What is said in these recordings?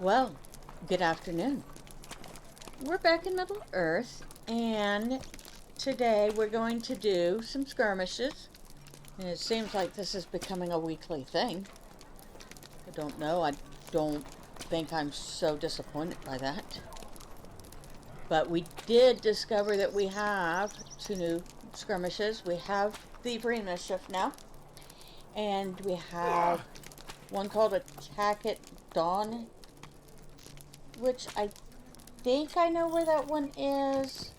Well, good afternoon. We're back in Middle Earth, and today we're going to do some skirmishes. And it seems like this is becoming a weekly thing. I don't know, I don't think I'm so disappointed by that. But we did discover that we have two new skirmishes. We have Thievery and Mischief now. And we have one called Attack at Dawn, which I think I know where that one is.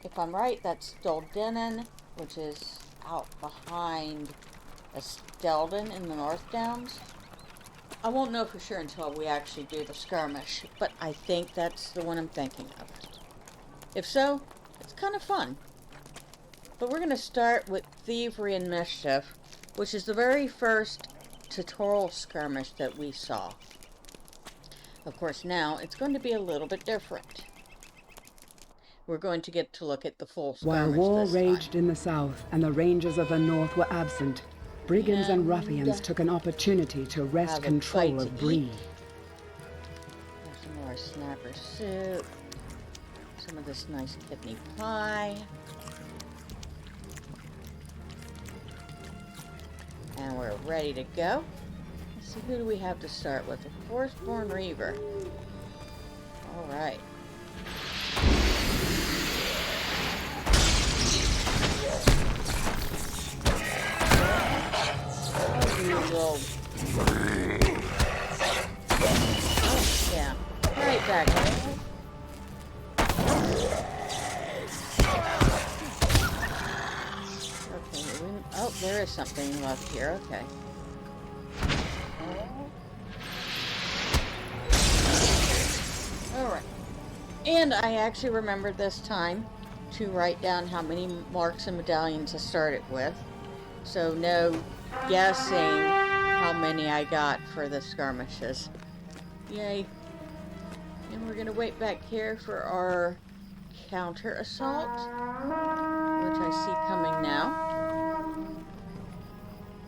If I'm right, that's Doldenin, which is out behind Estelden in the North Downs. I won't know for sure until we actually do the skirmish, but I think that's the one I'm thinking of. If so, it's kind of fun. But we're going to start with Thievery and Mischief, which is the very first tutorial skirmish that we saw. Of course, now it's going to be a little bit different. We're going to get to look at the full skirmish. While war this time. raged in the south and the rangers of the north were absent, brigands and ruffians took an opportunity to wrest control of Bree. Have some more snapper soup. Some of this nice kidney pie. And we're ready to go. Let's see, who do we have to start with? The Forestborn Reaver. Alright. Oh, yeah. Right back. Okay. Oh, there is something left here. Okay. Alright. And I actually remembered this time to write down how many marks and medallions I started with. So no guessing how many I got for the skirmishes. Yay. And we're going to wait back here for our counter assault, which I see coming now.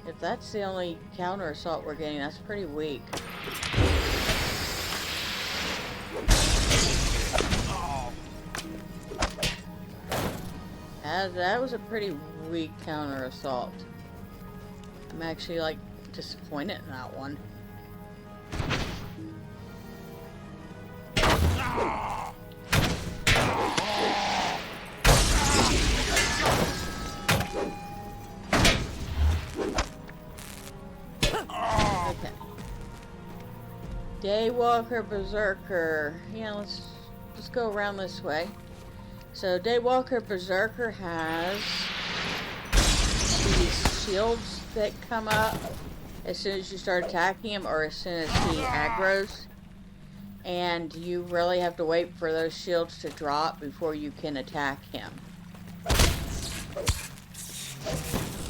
If that's the only counter assault we're getting, that's pretty weak. That was a pretty weak counter assault. I'm actually, like, disappointed in that one. Okay. Daywalker Berserker. Yeah, let's go around this way. So Daywalker Berserker has these shields that come up as soon as you start attacking him, or as soon as he aggroes, and you really have to wait for those shields to drop before you can attack him.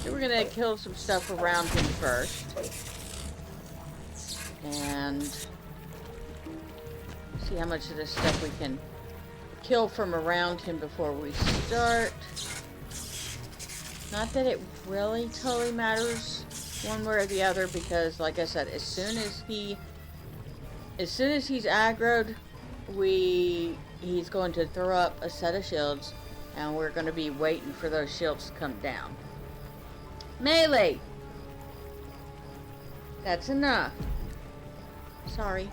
So we're gonna kill some stuff around him first, and see how much of this stuff we can kill from around him before we start. Not that it really totally matters one way or the other, because like I said, as soon as he's aggroed, he's going to throw up a set of shields, and we're going to be waiting for those shields to come down. Melee! That's enough. Sorry.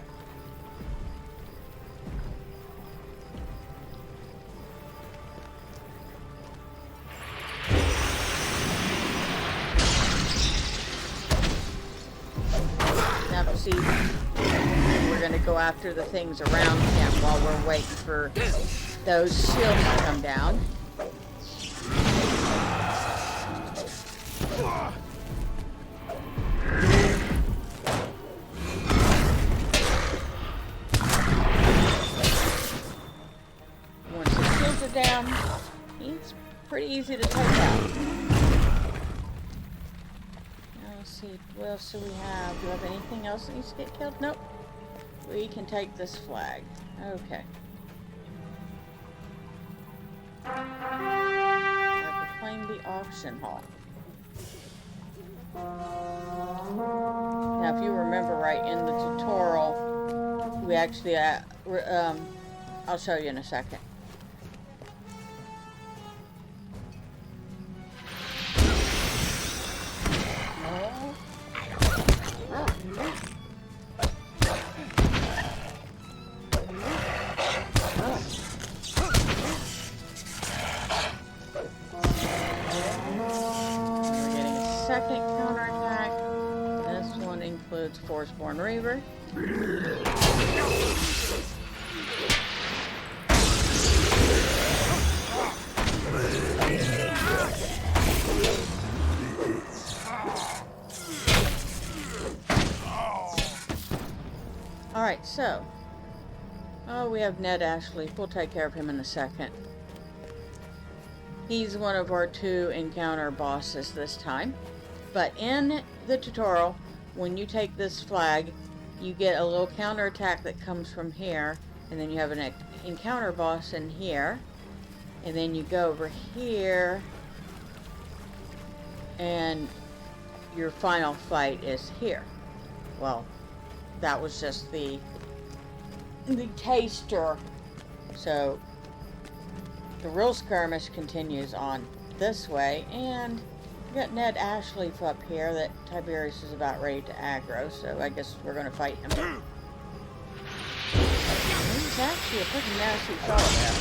See, we're going to go after the things around him while we're waiting for those shields to come down. Once the shields are down, he's pretty easy to take out. See, what else do we have? Do we have anything else that needs to get killed? Nope. We can take this flag. Okay. Proclaim the auction hall. Now, if you remember right in the tutorial, We actually, I'll show you in a second. Second counterattack. This one includes Forceborn Reaver. Alright, so. Oh, we have Ned Ashley. We'll take care of him in a second. He's one of our 2 encounter bosses this time. But in the tutorial, when you take this flag, you get a little counterattack that comes from here, and then you have an encounter boss in here, and then you go over here, and your final fight is here. Well, that was just the taster. So the real skirmish continues on this way, and we got Ned Ashley up here that Tiberius is about ready to aggro, so I guess we're going to fight him. He's actually a pretty nasty fellow there.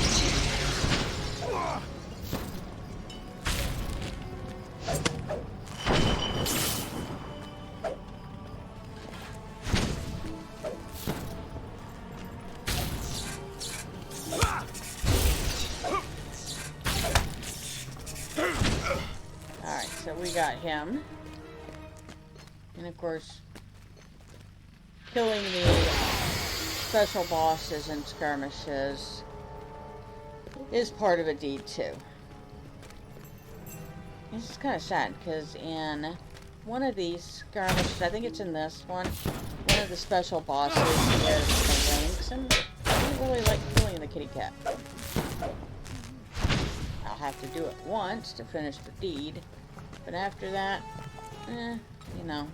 So we got him. And of course, killing the special bosses and skirmishes is part of a deed too. This is kind of sad because in one of these skirmishes, I think it's in this one of the special bosses is the lynx, and I don't really like killing the kitty cat. I'll have to do it once to finish the deed. But after that, you know.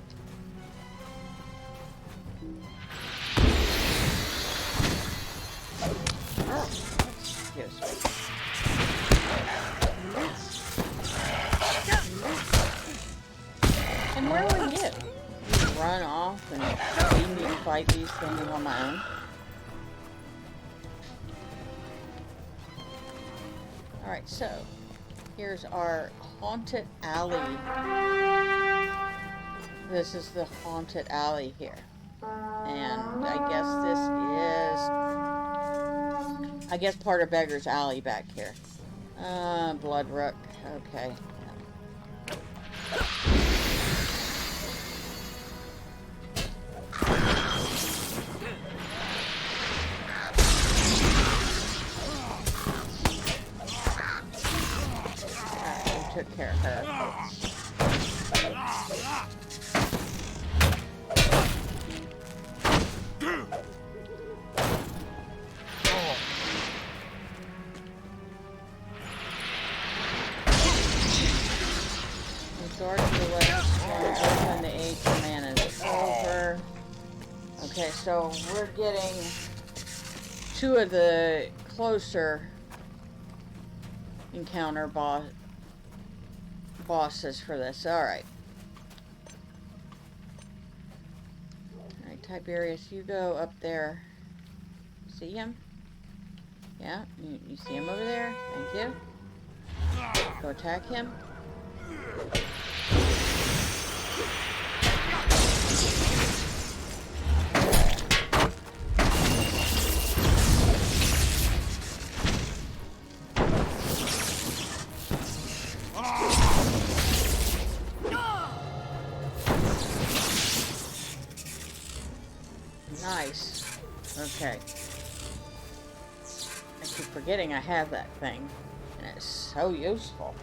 Oh, excuse me. And where were you? You run off and leave me to fight these things on my own? Alright, so here's our haunted alley. This is the haunted alley here. And I guess part of Beggar's Alley back here. Bloodrook. Okay. Took care of her. Regard to the left, open the Age of Man is over. Okay, so we're getting 2 of the closer encounter bosses for this. Alright. Alright, Tiberius, you go up there. See him? Yeah, you see him over there? Thank you. Go attack him. Nice. Okay. I keep forgetting I have that thing, and it's so useful.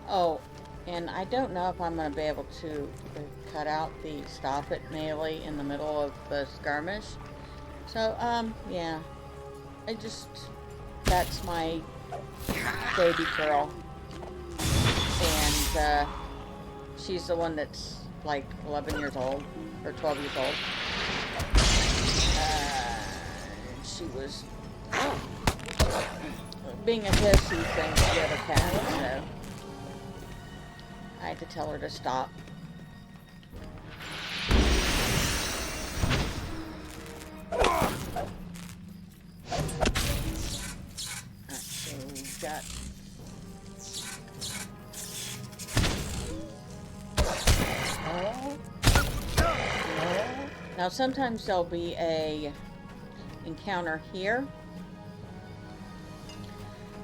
Oh, and I don't know if I'm going to be able to cut out the stop it melee in the middle of the skirmish. So, yeah. That's my baby girl. And, she's the one that's like 11 years old, or 12 years old. She was being a hissy thing to the other cat, so I had to tell her to stop. So we've got now sometimes there'll be a encounter here.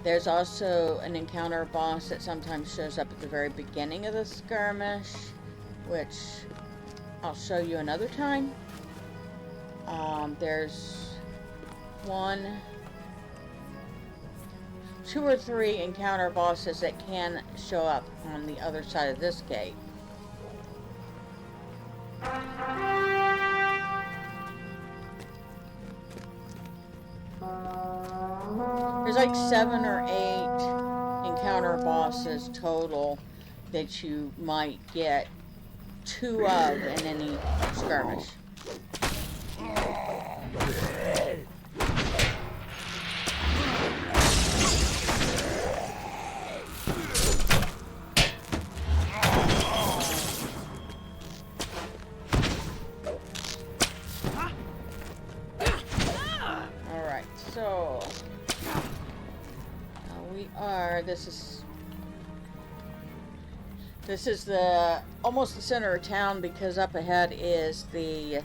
There's also an encounter boss that sometimes shows up at the very beginning of the skirmish, which I'll show you another time. There's 2 or 3 encounter bosses that can show up on the other side of this gate. There's like 7 or 8 encounter bosses total that you might get 2 of in any skirmish. Alright, so we are, this is the almost the center of town, because up ahead is the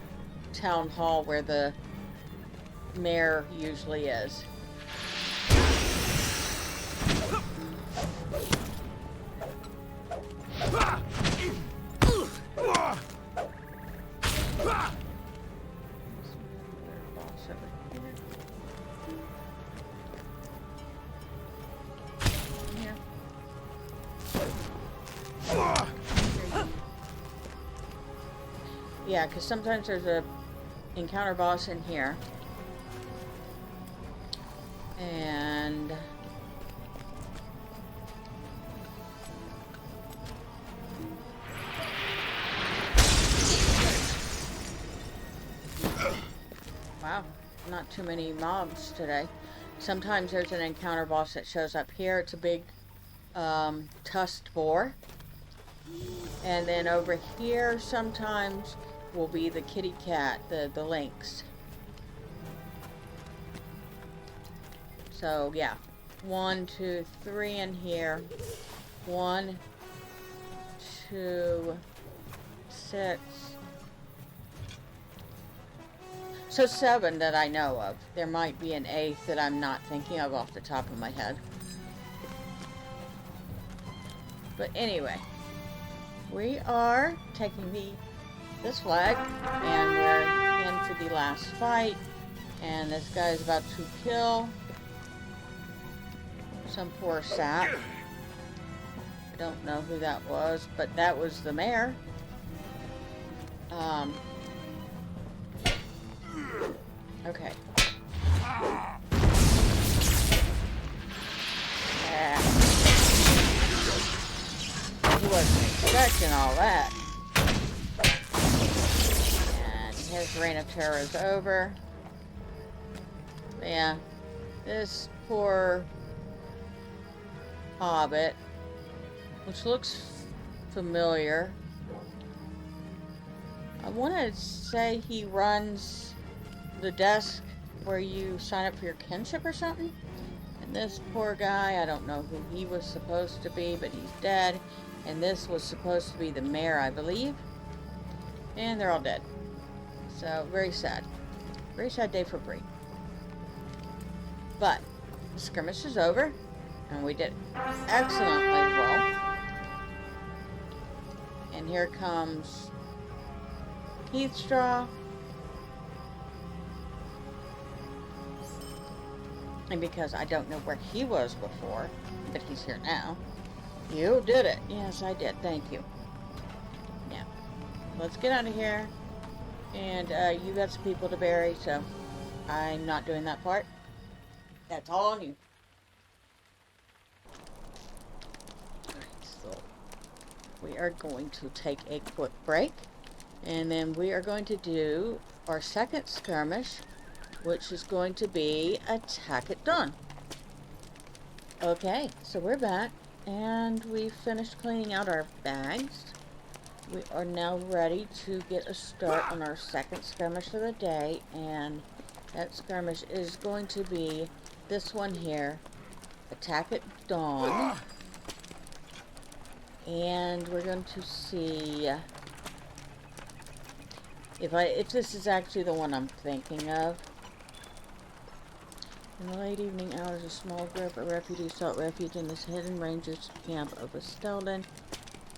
town hall where the mayor usually is. Yeah, because sometimes there's a encounter boss in here. And wow, not too many mobs today. Sometimes there's an encounter boss that shows up here. It's a big tusked boar. And then over here sometimes will be the kitty cat, the lynx. So yeah, 1, 2, 3 in here. 1, 2, 6. So 7 that I know of. There might be an 8th that I'm not thinking of off the top of my head. But anyway, we are taking this flag, and we're in for the last fight. And this guy is about to kill some poor sap. I don't know who that was, but that was the mayor. Okay. Yeah. He wasn't expecting all that. And his reign of terror is over. Yeah. This poor hobbit, which looks familiar. I want to say he runs the desk where you sign up for your kinship or something. And this poor guy, I don't know who he was supposed to be, but he's dead. And this was supposed to be the mayor, I believe. And they're all dead. So, very sad. Very sad day for Bree. But, the skirmish is over. And we did excellently well. And here comes Heathstraw. And because I don't know where he was before, but he's here now. You did it. Yes, I did. Thank you. Yeah. Let's get out of here. And you got some people to bury, so I'm not doing that part. That's all on you. Alright, so we are going to take a quick break, and then we are going to do our second skirmish, which is going to be Attack at Dawn. Okay, so we're back, and we finished cleaning out our bags. We are now ready to get a start on our second skirmish of the day, and that skirmish is going to be this one here, Attack at Dawn. And we're going to see if this is actually the one I'm thinking of. In the late evening hours, a small group of refugees sought refuge in this hidden rangers camp of Estelden.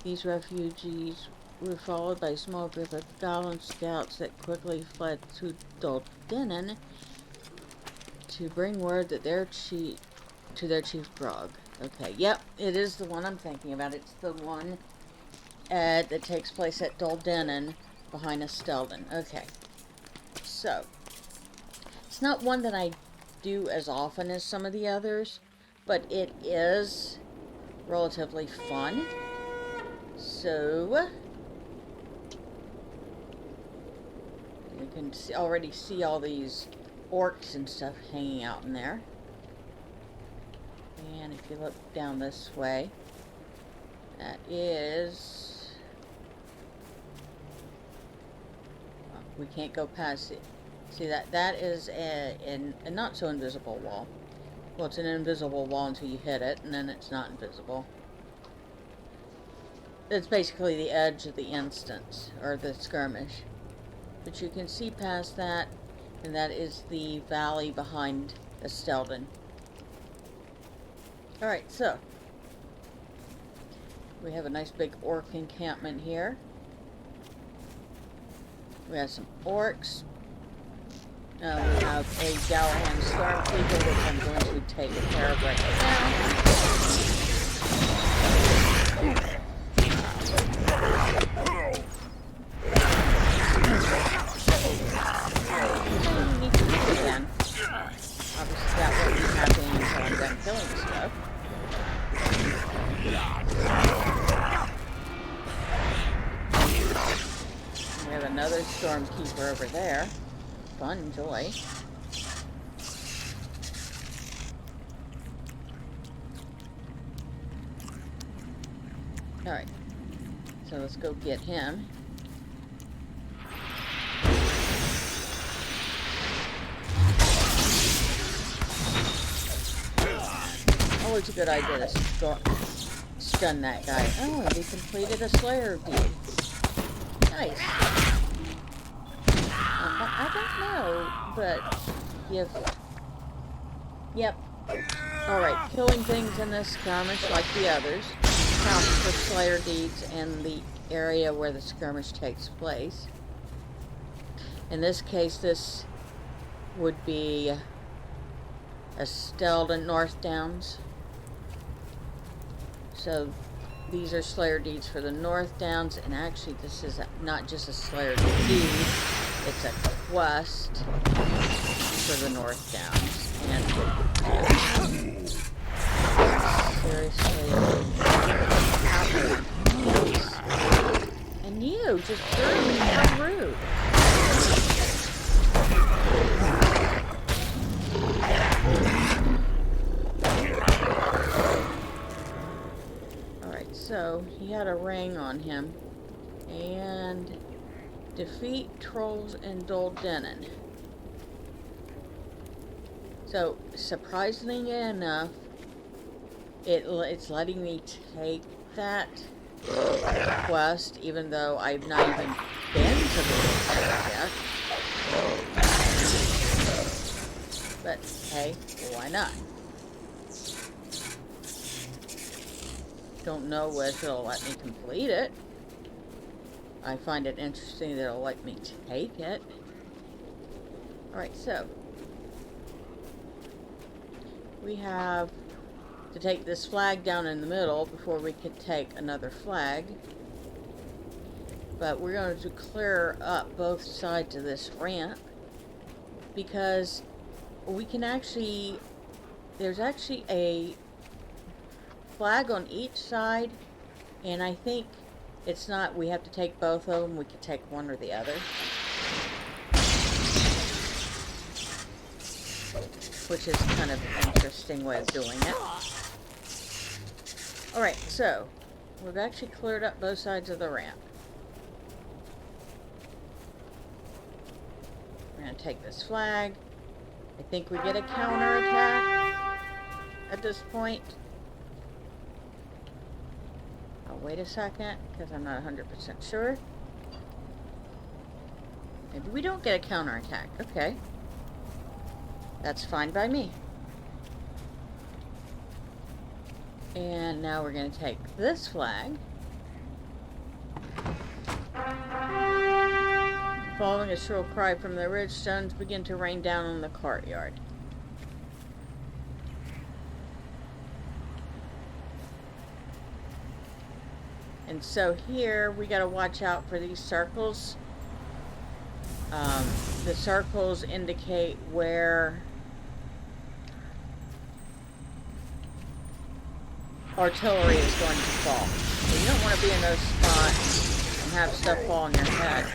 These refugees were followed by a small group of goblin scouts that quickly fled to Doldenin to bring word that their chief Grog. Okay, yep, it is the one I'm thinking about. It's the one that takes place at Doldenin behind Estelden. Okay, so it's not one that I do as often as some of the others, but it is relatively fun. So you can already see all these orcs and stuff hanging out in there. And if you look down this way, that is... we can't go past it. See, that is a not so invisible wall. Well, it's an invisible wall until you hit it, and then it's not invisible. It's basically the edge of the instance, or the skirmish. But you can see past that, and that is the valley behind Estelden. Alright, so we have a nice big orc encampment here. We have some orcs. We have a Galahad Stormkeeper, which I'm going to take care of right now. Again. Obviously that won't be happening until I'm done killing stuff. We have another Stormkeeper over there. Fun, joy. Alright. So let's go get him. Always a good idea to stun that guy. Oh, we completed a Slayer deed. Nice. I don't know, but yep. Alright, killing things in this skirmish, like the others, counts for Slayer deeds in the area where the skirmish takes place. In this case, this would be Estelden North Downs. So these are Slayer deeds for the North Downs, and actually this is not just a Slayer deed, it's a quest for the North Downs. And seriously, and you just very rude. Alright, so he had a ring on him. And defeat trolls in Doldenin. So, surprisingly enough, it's letting me take that quest, even though I've not even been to the quest yet. But, hey, why not? Don't know if it'll let me complete it. I find it interesting that it'll let me take it. Alright, so we have to take this flag down in the middle before we can take another flag. But we're going to clear up both sides of this ramp because we can actually, there's actually a flag on each side, and I think It's not, we have to take both of them. We can take one or the other. Which is kind of an interesting way of doing it. Alright, so we've actually cleared up both sides of the ramp. We're going to take this flag. I think we get a counterattack at this point. I'll wait a second because I'm not 100% sure. Maybe we don't get a counterattack. Okay. That's fine by me. And now we're going to take this flag. Following a shrill cry from the ridge, stones begin to rain down on the courtyard. And so here we got to watch out for these circles. The circles indicate where artillery is going to fall. So you don't want to be in those spots and have stuff fall on your head.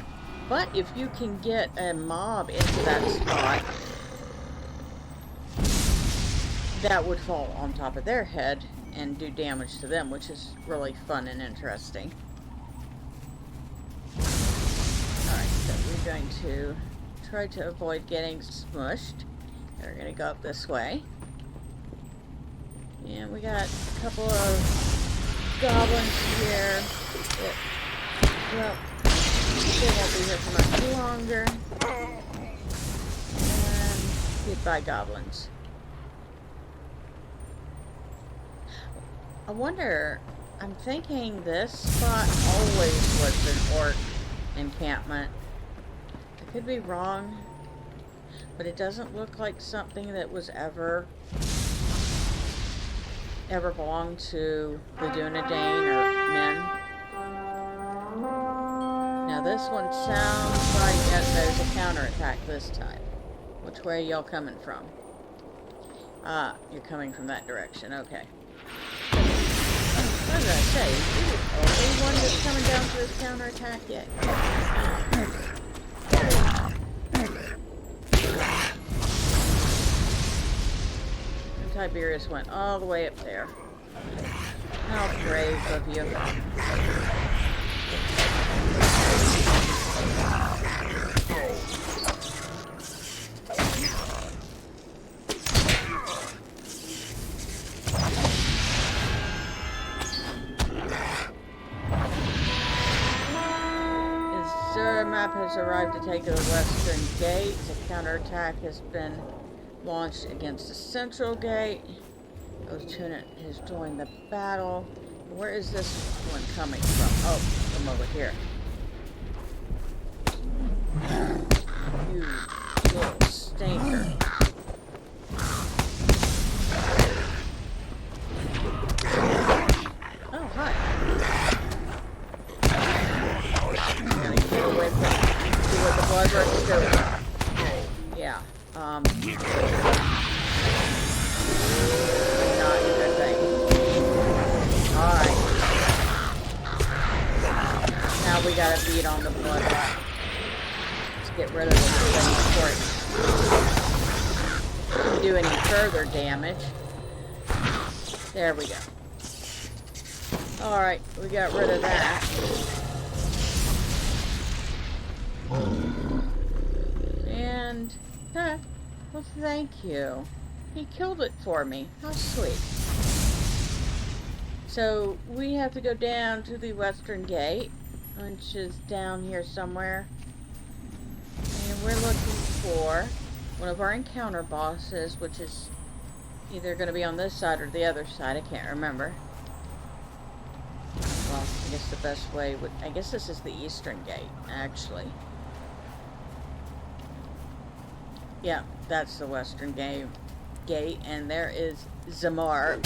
But if you can get a mob into that spot, that would fall on top of their head and do damage to them, which is really fun and interesting. Alright, so we're going to try to avoid getting smushed. We're going to go up this way. And we got a couple of goblins here. Well, they won't be here for much longer. And goodbye, goblins. I wonder, I'm thinking this spot always was an orc encampment. I could be wrong, but it doesn't look like something that was ever belonged to the Dunedain or men. Now this one sounds like there's a counterattack this time. Which way are y'all coming from? Ah, you're coming from that direction, okay. What did I say? Is he the only one that's coming down for this counterattack yet? And Tiberius went all the way up there. How brave of you. Map has arrived to take the western gate. A counterattack has been launched against the central gate. Lieutenant has joined the battle. Where is this one coming from? Oh, from over here. You little stinker. Oh, hi. Away from see what the blood rush is doing. Yeah. Not a good thing. Alright. Now we gotta beat on the blood rush. Let's get rid of this thing before it can do any further damage. There we go. Alright, we got rid of that. And, well, thank you. He killed it for me. How sweet. So, we have to go down to the western gate, which is down here somewhere. And we're looking for one of our encounter bosses, which is either going to be on this side or the other side. I can't remember. Well, I guess the best way would... I guess this is the eastern gate, actually. Yeah, that's the western gate, and there is Zamar. And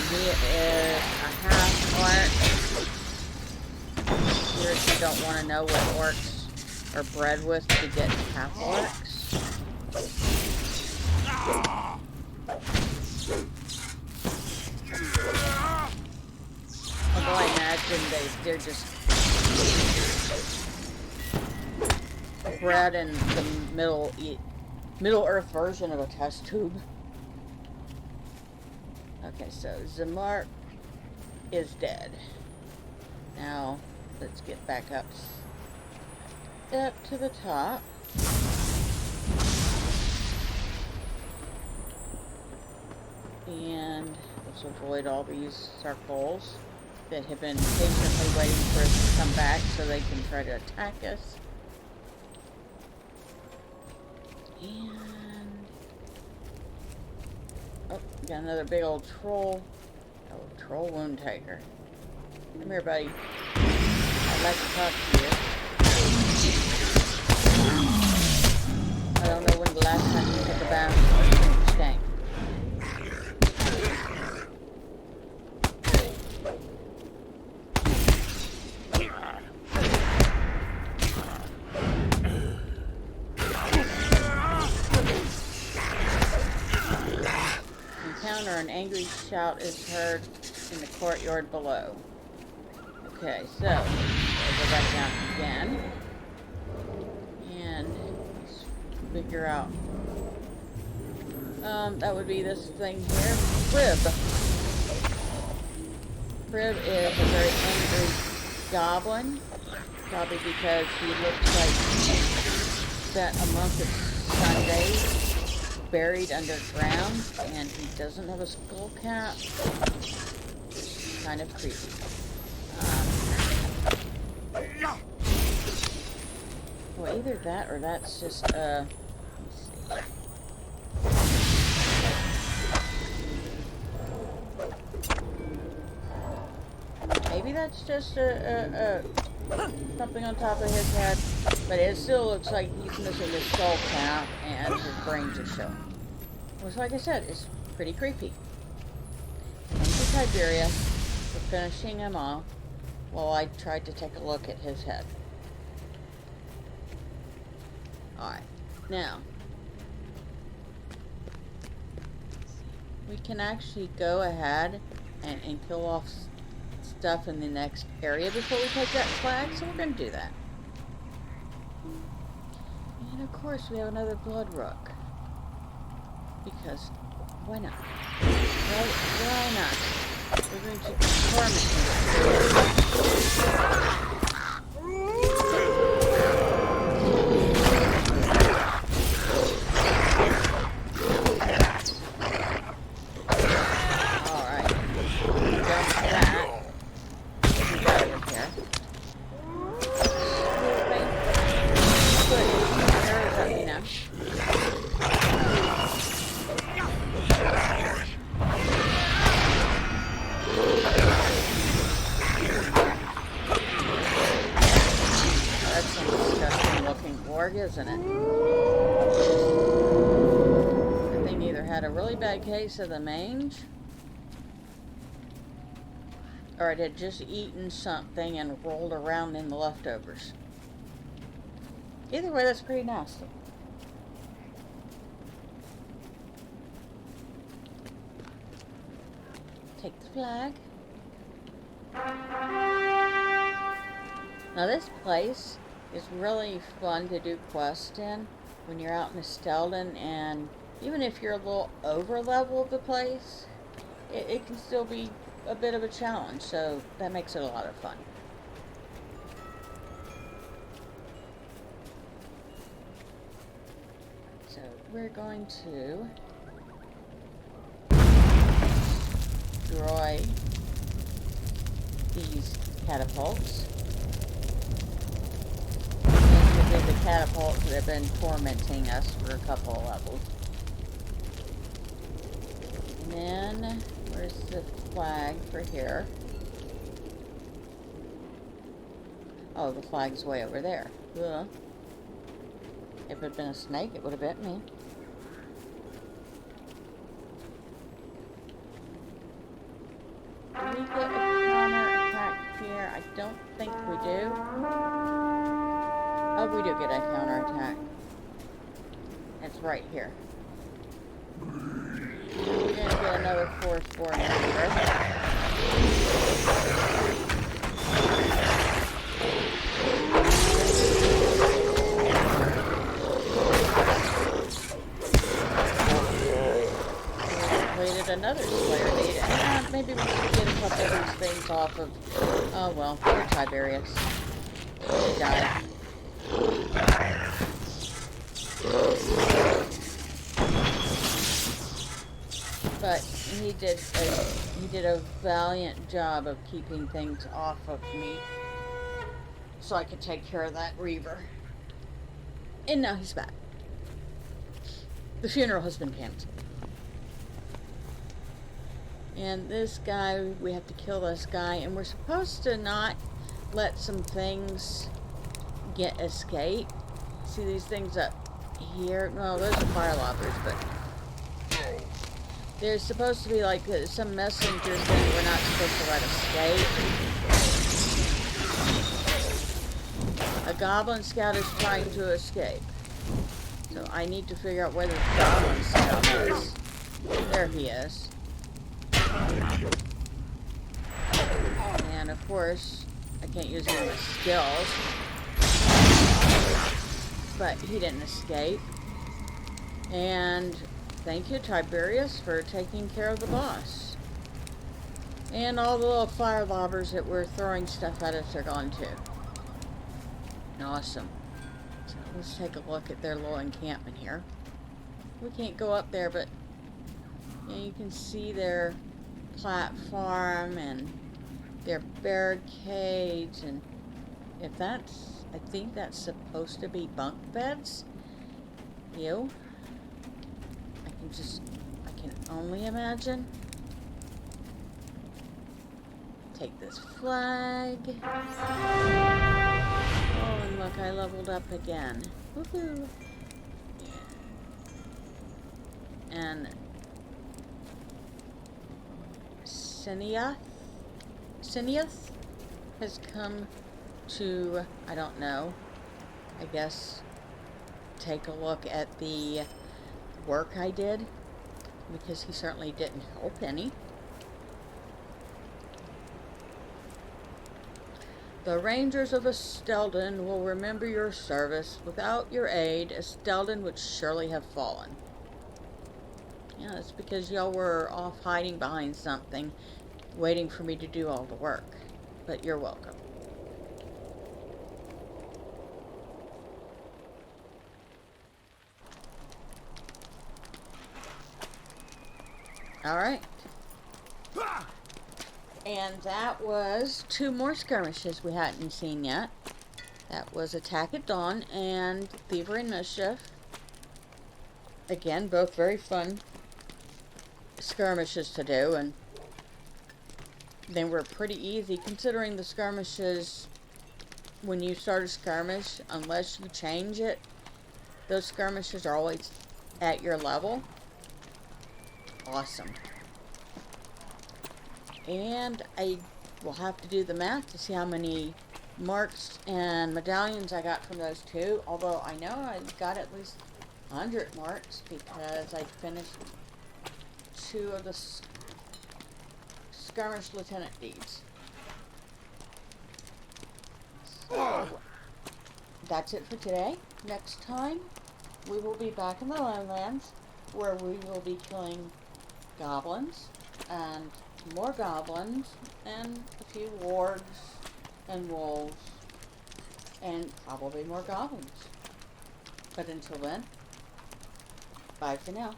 he is a half-orc. Seriously, don't want to know what orcs are bred with to get half-orcs. imagine they're just bred in the Middle Earth version of a test tube. Okay, so Zamark is dead. Now, let's get back up to the top. And let's avoid all these circles that have been patiently waiting for us to come back so they can try to attack us. And oh, got another big old troll. Oh, troll wound taker. Come here, buddy. I'd like to talk to you. I don't know when the last time you took a bath or stank. An angry shout is heard in the courtyard below. Okay, so we'll go back down again and figure out. That would be this thing here, Crib. Crib is a very angry goblin, probably because he looks like he spent a month of Sundays buried underground, and he doesn't have a skull cap. Kind of creepy. Well, either that or that's just let me see. Maybe that's just something on top of his head, but it still looks like he's missing his skull cap and his brains are showing. Which, like I said, is pretty creepy. Thank you, Siberia, for finishing him off while I tried to take a look at his head. Alright, now we can actually go ahead and kill off stuff in the next area before we take that flag, so we're going to do that. And of course we have another blood rook. Because, why not? Why not? We're going to torment Alright. Just that. Get out of here. Good. Arrows at me now. Isn't it? That thing either had a really bad case of the mange, or it had just eaten something and rolled around in the leftovers. Either way, that's pretty nasty. Take the flag. Now this place is really fun to do quests in when you're out in Estelden, and even if you're a little over level of the place, it can still be a bit of a challenge, so that makes it a lot of fun. So we're going to destroy these catapults. The catapults that have been tormenting us for a couple of levels. And then, where's the flag for here? Oh, the flag's way over there. Ugh. If it had been a snake, it would have bit me. Do we get a counter attack here? I don't think we do. Oh, we do get a counterattack. It's right here. We're going to get another force for number. off of... Oh, well, poor Tiberius. He died. But he did a valiant job of keeping things off of me so I could take care of that Reaver. And now he's back. The funeral has been canceled. And this guy, we have to kill this guy, and we're supposed to not let some things escape. See these things up here? No, those are fire lobbers, but there's supposed to be like some messenger thing we're not supposed to let escape. A goblin scout is trying to escape. So I need to figure out where the goblin scout is. There he is. And of course, I can't use any of my skills. But he didn't escape. And thank you, Tiberius, for taking care of the boss. And all the little fire lobbers that were throwing stuff at us are gone too. Awesome. So let's take a look at their little encampment here. We can't go up there, but you can see their platform and their barricades, and if that's, I think that's supposed to be bunk beds. Ew. I can only imagine. Take this flag. Oh, and look, I leveled up again. Woohoo! And Cineath has come to, I don't know, I guess, take a look at the work I did, because he certainly didn't help any. The Rangers of Estelden will remember your service. Without your aid, Estelden would surely have fallen. Yeah, that's because y'all were off hiding behind something, waiting for me to do all the work. But you're welcome. Alright. And that was 2 more skirmishes we hadn't seen yet. That was Attack at Dawn and Thievery and Mischief. Again, both very fun skirmishes to do, and they were pretty easy considering the skirmishes. When you start a skirmish, unless you change it, those skirmishes are always at your level. Awesome. And I will have to do the math to see how many marks and medallions I got from those 2, although I know I got at least 100 marks because I finished 2 of the skirmish lieutenant deeds. So that's it for today. Next time we will be back in the Lowlands, where we will be killing goblins and more goblins and a few wargs and wolves and probably more goblins. But until then, bye for now.